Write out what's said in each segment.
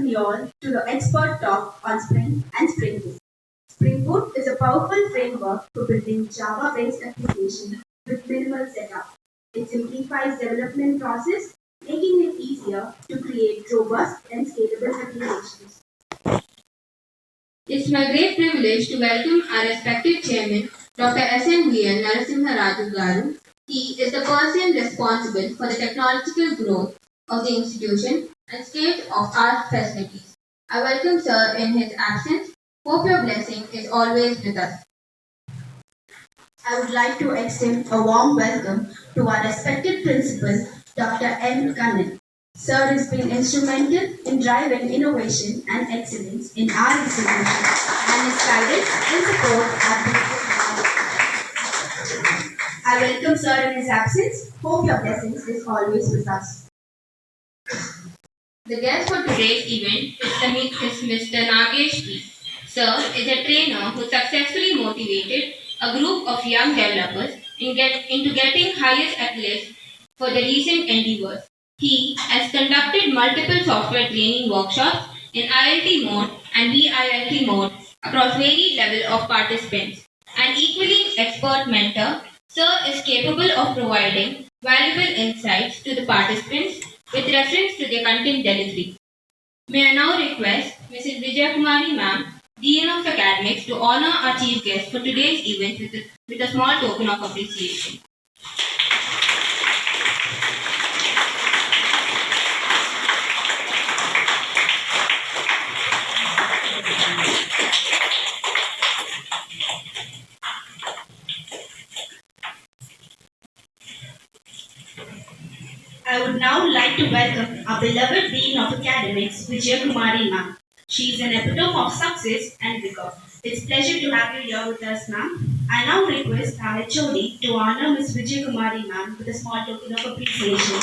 you all to the expert talk on Spring and Spring Boot. Spring Boot is a powerful framework for building Java-based applications with minimal setup. It simplifies development process, making it easier to create robust and scalable applications. It's my great privilege to welcome our respected chairman, Dr. S.N.V.L. Narasimha Raju Garu. He is the person responsible for the technological growth of the institution and state-of-art facilities. I welcome sir in his absence. Hope your blessing is always with us. I would like to extend a warm welcome to our respected principal, Dr. M. Kannan. Sir has been instrumental in driving innovation and excellence in our institution, and his guidance and support are I welcome Sir in his absence. Hope your blessings is always with us. The guest for today's event is Mr. Nagesh V. Sir is a trainer who successfully motivated a group of young developers into getting highest accolades for the recent endeavors. He has conducted multiple software training workshops in IIT mode and VIIT mode across varied levels of participants. An equally expert mentor, Sir is capable of providing valuable insights to the participants with reference to their content delivery. May I now request Mrs. Vijay Kumari Ma'am, Dean of Academics, to honor our chief guest for today's event with a small token of appreciation. I would now like to welcome our beloved Dean of Academics, Vijay Kumari Ma'am. She is an epitome of success and vigor. It's a pleasure to have you here with us, ma'am. I now request our HOD to honor Ms. Vijay Kumari Ma'am with a small token of appreciation.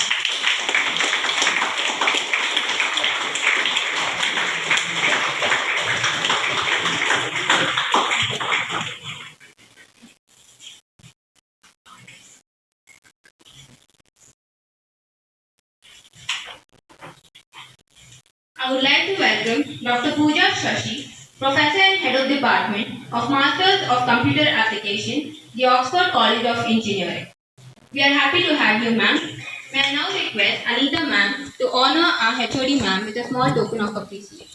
I would like to welcome Dr. Pooja Shashi, Professor and Head of Department of Masters of Computer Application, the Oxford College of Engineering. We are happy to have you, ma'am. May I now request Anita ma'am to honor our HOD ma'am with a small token of appreciation.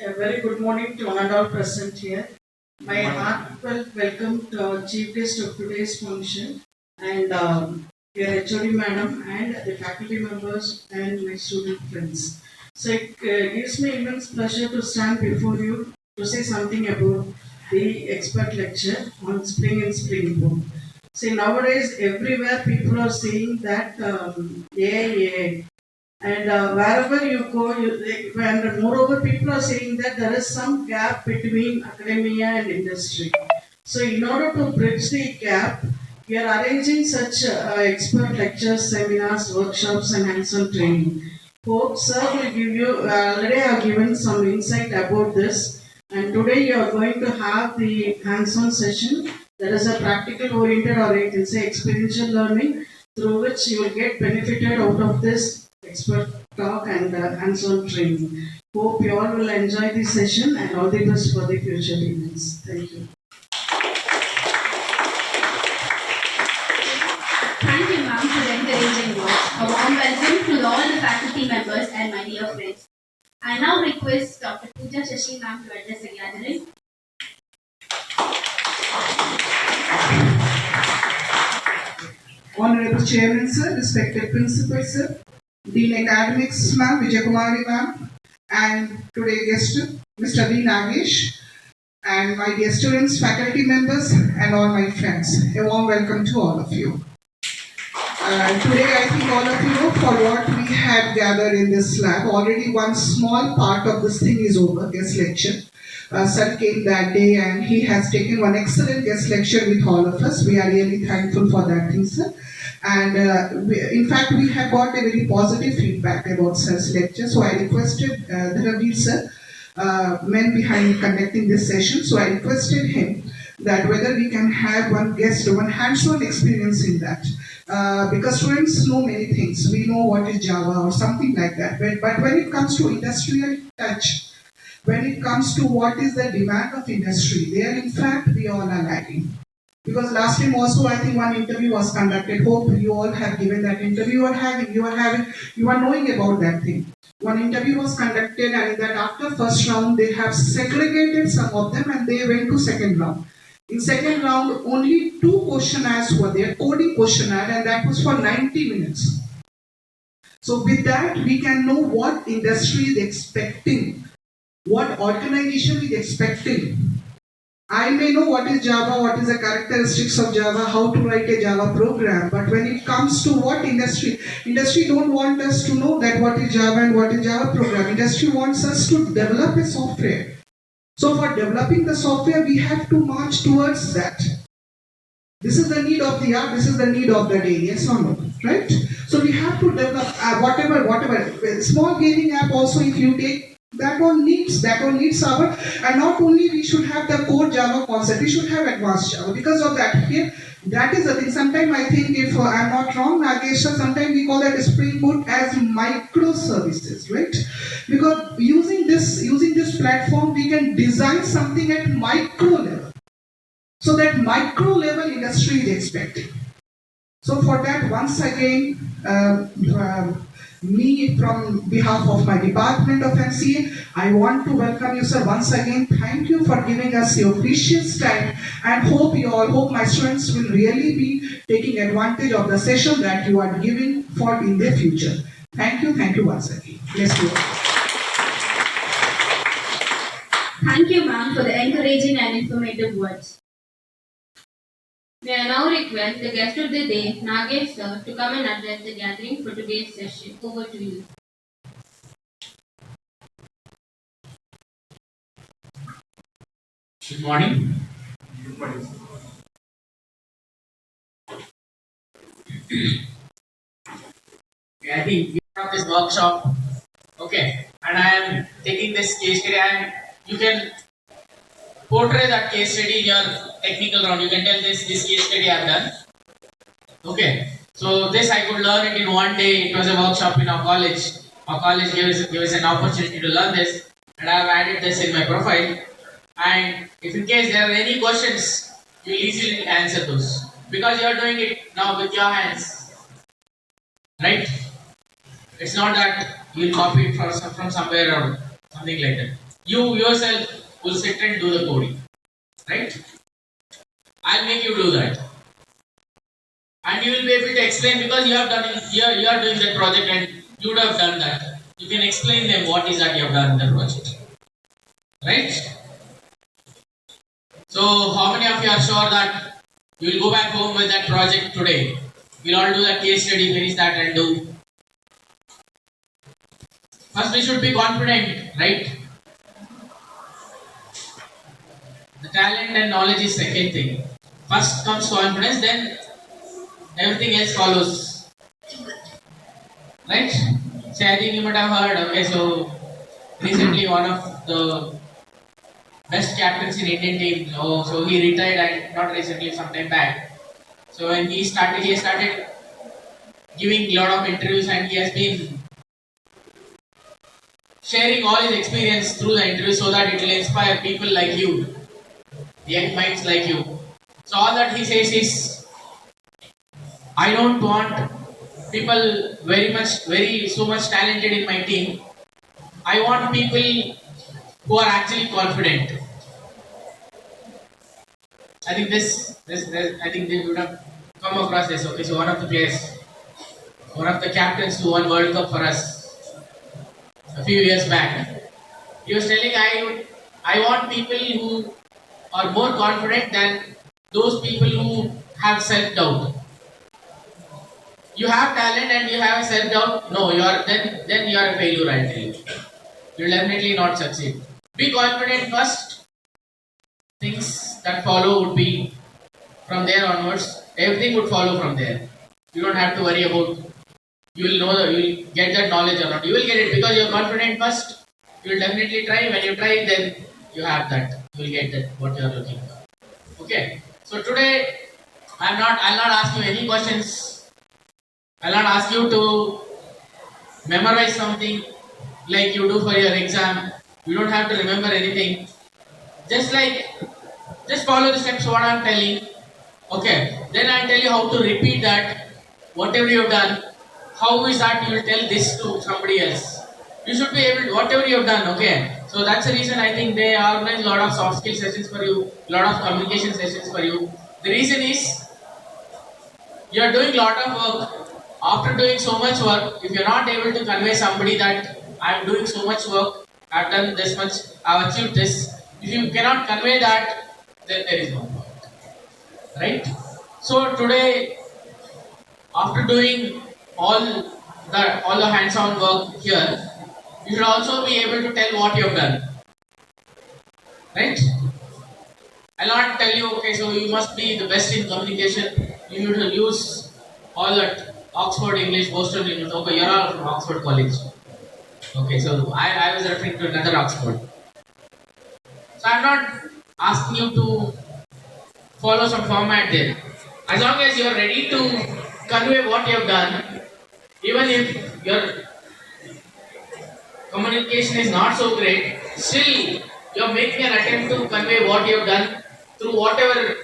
A very good morning to one and all present here. My heartfelt welcome to our chief guest of today's function and your HOD madam and the faculty members and my student friends. So it gives me immense pleasure to stand before you to say something about the expert lecture on Spring and Spring Boot. See, nowadays everywhere people are saying that AI, and wherever you go, and moreover, people are saying that there is some gap between academia and industry. So, in order to bridge the gap, we are arranging such expert lectures, seminars, workshops, and hands-on training. Hope sir will give you, already have given some insight about this. And today you are going to have the hands-on session. That is a practical oriented, or you can say experiential learning, through which you will get benefited out of this expert talk and hands-on training. Hope you all will enjoy this session and all the best for the future events. Thank you. Thank you, ma'am, for the encouraging words. A warm welcome to all the faculty members and my dear friends. I now request Dr. Pooja Shashi ma'am to address the gathering. Honorable Chairman sir, respected Principal sir, Dean Academics ma'am, Vijay Kumari ma'am, and today's guest, Mr. V. Nagesh, and my dear students, faculty members, and all my friends. A warm welcome to all of you. Today, I think all of you know for what we have gathered in this lab. Already one small part of this thing is over, guest lecture. Sir came that day and he has taken one excellent guest lecture with all of us. We are really thankful for that thing, sir. And in fact, we have got a very positive feedback about sir's lecture. So I requested Dharamveer sir, man behind conducting this session. So I requested him that whether we can have one guest, one hands-on experience in that. Because students know many things. We know what is Java or something like that. But when it comes to industrial touch, when it comes to what is the demand of industry, there in fact we all are lagging. Because last time also I think one interview was conducted. Hope you all have given that interview. You are knowing about that thing. One interview was conducted and in that after first round they have segregated some of them and they went to second round. In second round only two questionnaires were there, coding questionnaire, and that was for 90 minutes. So with that we can know what industry is expecting, what organization is expecting. I may know what is Java, what is the characteristics of Java, how to write a Java program, but when it comes to what industry don't want us to know that what is Java and what is Java program. Industry wants us to develop a software. So for developing the software, we have to march towards that. This is the need of the hour, this is the need of the day, yes or no, right? So we have to develop whatever. Small gaming app also if you take, that all needs our, and not only we should have the core Java concept, we should have advanced Java. Because of that here, that is the thing. Sometimes I think if I'm not wrong, Nagesh, sometimes we call that Spring Boot as microservices, right? Because using this platform, we can design something at micro level. So that micro level industry is expecting. So for that, once again, me from behalf of my department of MCA, I want to welcome you, sir, once again. Thank you for giving us your precious time, and hope my students will really be taking advantage of the session that you are giving for in the future. Thank you once again. Bless you. Thank you, ma'am, for the encouraging and informative words. May I now request the guest of the day, Nagesh sir, to come and address the gathering for today's session. Over to you. Good morning. Okay, I think we have this workshop. Okay, and I am taking this case study, and you can portray that case study in your technical round. You can tell this case study I have done. Okay, so this I could learn it in one day. It was a workshop in our college. Our college gave us an opportunity to learn this, and I have added this in my profile. And if in case there are any questions, you will easily answer those because you are doing it now with your hands, right? It's not that you will copy it from somewhere or something like that. You yourself will sit and do the coding, right? I'll make you do that, and you will be able to explain because you have done it. You are doing that project and you would have done that. You can explain them what is that you have done in the project, right? So, how many of you are sure that you will go back home with that project today? We'll all do that case study, finish that, and do. First, we should be confident, right? The talent and knowledge is second thing. First comes confidence, then everything else follows. Right? So I think you might have heard, okay, so recently one of the best captains in Indian team, so he retired and not recently, some time back. So when he started giving a lot of interviews and he has been sharing all his experience through the interview so that it will inspire people like you, young minds like you. So all that he says is, I don't want people so much talented in my team. I want people who are actually confident. I think I think they would have come across this. Okay, so one of the captains who won World Cup for us a few years back, he was telling I want people who are more confident than those people who have self doubt. You have talent and you have self doubt. No, you are then you are a failure. I tell you, you will definitely not succeed. Be confident first. Things that follow would be from there onwards. Everything would follow from there. You don't have to worry about. You will know that you will get that knowledge or not. You will get it because you're confident first. You will definitely try. When you try, then you have that. You will get that what you are looking for. Okay. So today I'll not ask you any questions. I'll not ask you to memorize something like you do for your exam. You don't have to remember anything. Just like just follow the steps what I'm telling. Okay. Then I'll tell you how to repeat that. Whatever you've done, how is that you will tell this to somebody else. You should be able to whatever you've done, okay. So that's the reason I think they organize a lot of soft skill sessions for you, a lot of communication sessions for you. The reason is you are doing a lot of work. After doing so much work, if you're not able to convey somebody that I'm doing so much work, I've done this much, I've achieved this. If you cannot convey that, then there is no point. Right? So today, after doing all the hands-on work here, you should also be able to tell what you have done. Right? I'll not tell you, okay, so you must be the best in communication. You need to use all that Oxford English, Boston English. Okay, you're all from Oxford College. Okay, so I was referring to another Oxford. So I'm not asking you to follow some format there. As long as you're ready to convey what you have done, even if your communication is not so great, still you're making an attempt to convey what you have done through whatever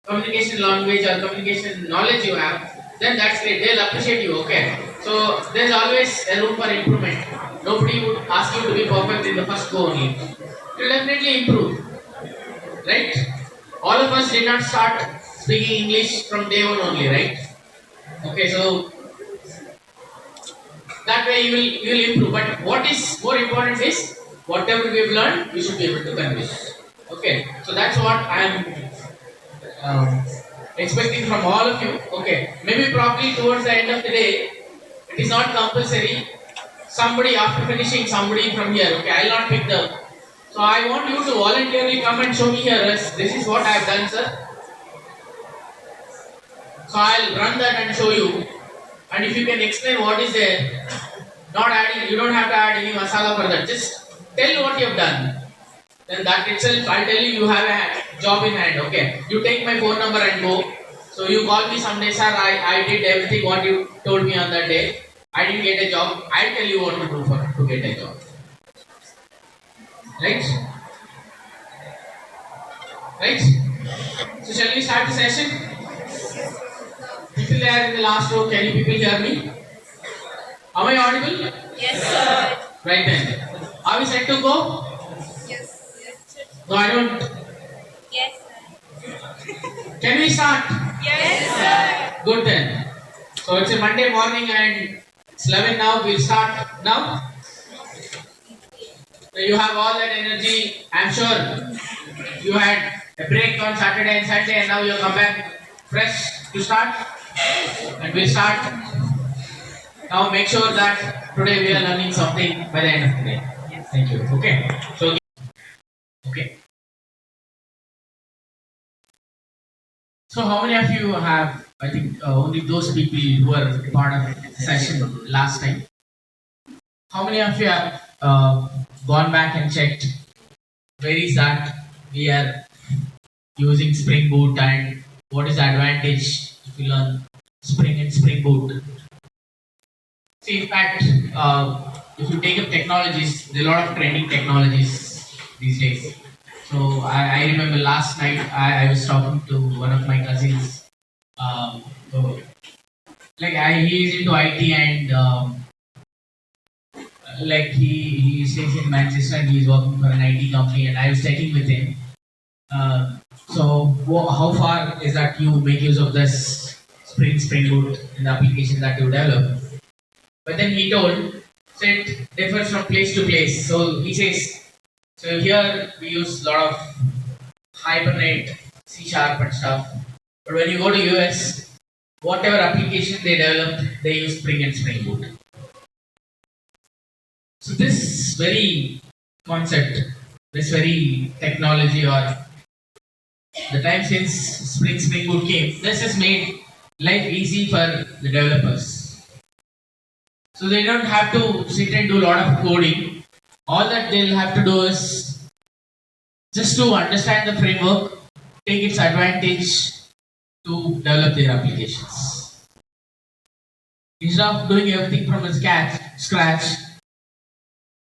communication language or communication knowledge you have, then that's great. They'll appreciate you, okay? So there's always a room for improvement. Nobody would ask you to be perfect in the first go only. You'll definitely improve, right? All of us did not start speaking English from day one only, right? Okay, so that way you will improve. But what is more important is whatever we have learned, we should be able to convey. Okay, so that's what I am expecting from all of you. Okay, maybe probably towards the end of the day, it is not compulsory. Somebody after finishing, somebody from here. Okay, I'll not pick them. So I want you to voluntarily come and show me here. This is what I have done, sir. So I'll run that and show you. And if you can explain what is there, not adding, you don't have to add any masala for that. Just tell what you have done. Then that itself, I'll tell you, you have a job in hand. Okay, you take my phone number and go. So you call me someday, sir. I did everything what you told me on that day. I didn't get a job. I'll tell you what to do to get a job. Right? Right? So shall we start the session? People there in the last row, can you people hear me? Am I audible? Yes, sir. Right then. Are we set to go? Yes. No, I don't. Yes, sir. Can we start? Yes, sir. Good then. So it's a Monday morning and it's 11 now. We'll start now. So you have all that energy. I'm sure you had a break on Saturday and Sunday and now you come back fresh to start. And we'll start. Now make sure that today we are learning something by the end of the day. Thank you. Okay. So okay. So how many of you have? I think only those people who were part of the session last time. How many of you have gone back and checked where is that we are using Spring Boot and what is the advantage if you learn Spring and Spring Boot? See, in fact, if you take up technologies, there are a lot of trending technologies these days. So I remember last night I was talking to one of my cousins. So, he is into IT and he stays in Manchester and he's working for an IT company and I was checking with him. How far is that you make use of this Spring Boot in the application that you develop? But then he told, so it differs from place to place. So he says, so here we use a lot of Hibernate, C# and stuff. But when you go to US, whatever application they developed, they use Spring and Spring Boot. So this very concept, this very technology, or the time since Spring Boot came, this has made life easy for the developers. So they don't have to sit and do a lot of coding. All that they'll have to do is just to understand the framework, take its advantage to develop their applications. Instead of doing everything from the scratch,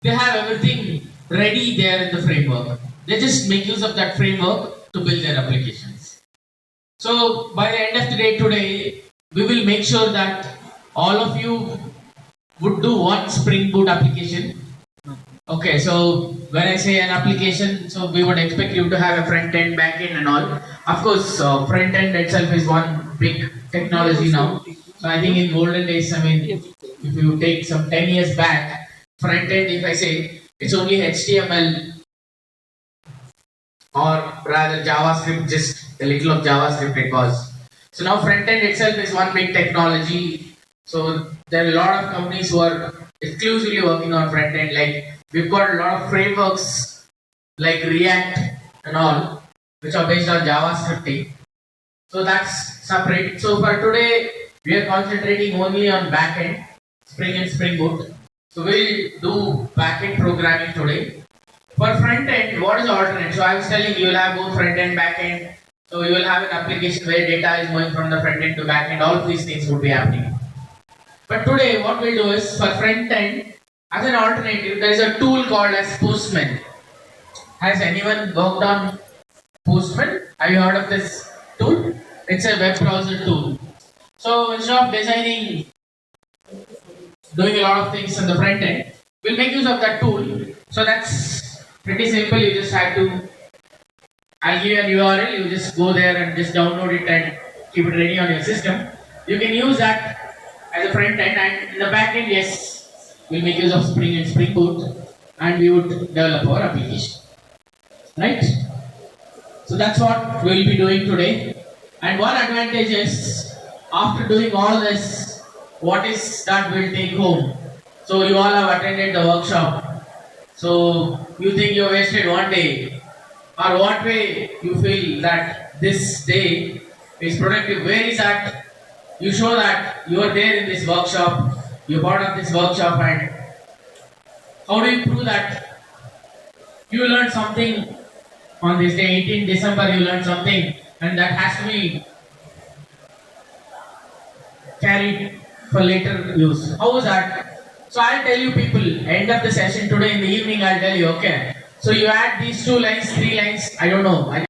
they have everything ready there in the framework. They just make use of that framework to build their applications. So by the end of the day today, we will make sure that all of you would do one Spring Boot application. Okay, so when I say an application, so we would expect you to have a front end, back end, and all. Of course, front end itself is one big technology now. So I think in olden days, I mean, if you take some 10 years back, front end, if I say, it's only HTML or rather JavaScript, just a little of JavaScript it was. So now front end itself is one big technology. So there are a lot of companies who are exclusively working on front end. Like we've got a lot of frameworks like React and all, which are based on JavaScript. So that's separate. So for today, we are concentrating only on backend, Spring and Spring Boot. So we'll do backend programming today. For front end, what is the alternate? So I was telling you will have both front end, back end. So you will have an application where data is going from the front end to back end. All of these things would be happening. But today, what we'll do is for front end, as an alternative, there is a tool called as Postman. Has anyone worked on Postman? Have you heard of this tool? It's a web browser tool. So instead of designing, doing a lot of things on the front end, we'll make use of that tool. So that's pretty simple. You just have to, I'll give you an URL, you just go there and just download it and keep it ready on your system. You can use that as a front end, and in the back end, yes, we'll make use of Spring and Spring Boot and we would develop our application. Right? So that's what we'll be doing today. And one advantage is, after doing all this, what is that we'll take home? So you all have attended the workshop. So you think you wasted one day, or what way you feel that this day is productive? Where is that? You show that you are there in this workshop, you're part of this workshop, and how do you prove that you learned something on this day, 18 December, you learned something, and that has to be carried for later use. How is that? So I'll tell you people, end of the session today in the evening, I'll tell you, okay. So you add these 2 lines, 3 lines, I don't know.